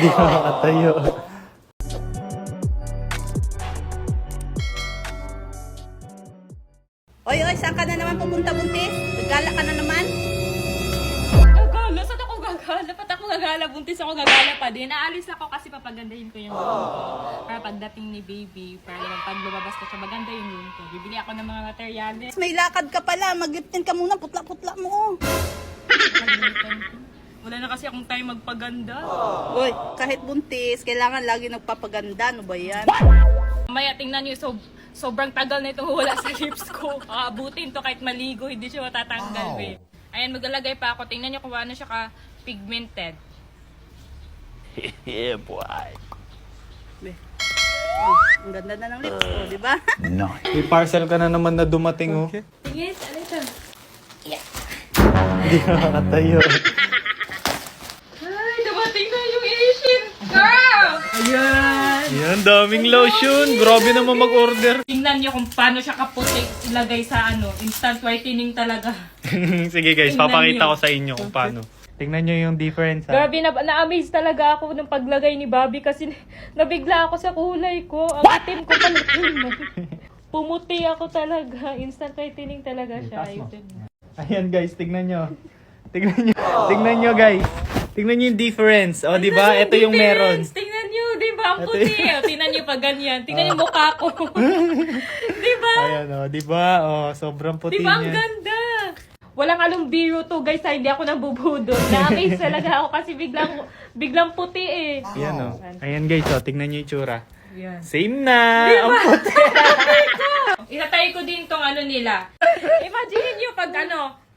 Hindi ka makatayo. Oy, saan ka na naman pupunta, buntis? Gagala ka na naman? Gagala? Saan ako gagala? Ba't ako gagala? Buntis ako gagala pa din. Naalis ako kasi papagandahin ko yung room ko. Para pagdating ni baby, para naman pag lumabas ko siya, maganda yung room ko. Bibili ako ng mga materyales. May lakad ka pala. Mag-liftin ka muna. Putla-putla mo. Wala na kasi akong time magpaganda. Oy, kahit buntis, kailangan lagi nagpapaganda. Ano ba yan? Mamaya tingnan nyo, sobrang tagal na itong wala sa lips ko. Aabutin to kahit maligo, hindi siya matatanggal. Wow. Ayan, maglalagay pa ako. Tingnan nyo kung ano siya ka-pigmented. Yeah, boy. Ang ganda na ng lips ko, di ba? No. May parcel ka na naman na dumating, oh. Tingin, ano ito? Hindi ka makatayo. Ay, dumating na yung Asian girl! Ayan! Yan, daming lotion. Grabe naman mag-order. Tingnan nyo kung paano siya kaputi ilagay sa instant whitening talaga. Sige guys, Tingnan papakita nyo. ko sa inyo kung paano. Tingnan nyo yung difference, ha? Grabe, na-amaze talaga ako nung paglagay ni Bobby kasi nabigla ako sa kulay ko. Ang itim ko pala. Pumuti ako talaga. Instant whitening talaga siya. Ayan guys, tignan nyo. Tignan nyo. Tignan nyo guys. Tignan nyo yung difference. O, di ba? Ito yung meron. Tingnan nyo, di ba? Ang puti. O, tingnan nyo pag ganyan. Tingnan yung mukha ko. Di ba? Ayan, o. Di ba? O, sobrang puti Di ba ang niya. ganda? Walang along biro to guys, hindi ako nabubudol. Na-amaze talaga ako kasi biglang puti eh. Ayan, o. Ayan guys, o. Tignan nyo yung tsura. Yan. Same na. Ang puti. Itatay ko din tong nila. Imagine nyo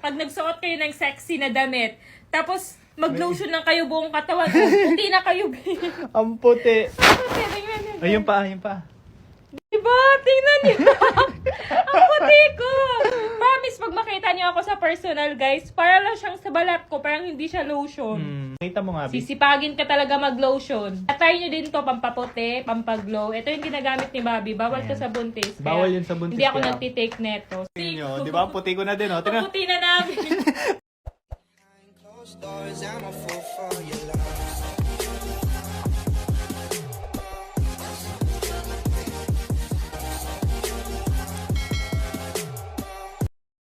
pag nagsuot kayo ng sexy na damit, tapos mag-lotion lang kayo buong katawan, puti na kayo. Ang puti. Tingnan nyo. Ayun pa, ayun pa. Diba? Tingnan nyo. Ang puti ko. Promise, pag makita nyo ako sa personal, guys, para lang siyang sa balat ko, parang hindi siya lotion. Kita mo nga, Bi. Sisipagin ka talaga mag-lotion. Try nyo din to, pampaputi, pampaglow. Ito yung ginagamit ni Bobby. Bawal to sa buntis. Kaya Bawal yun sa buntis, Hindi ako kaya- nagtitake neto. Tingnan nyo. Di ba? Puti ko na din, o. Tingnan. Paputi na namin. Closed doors, I'm a fool for your love.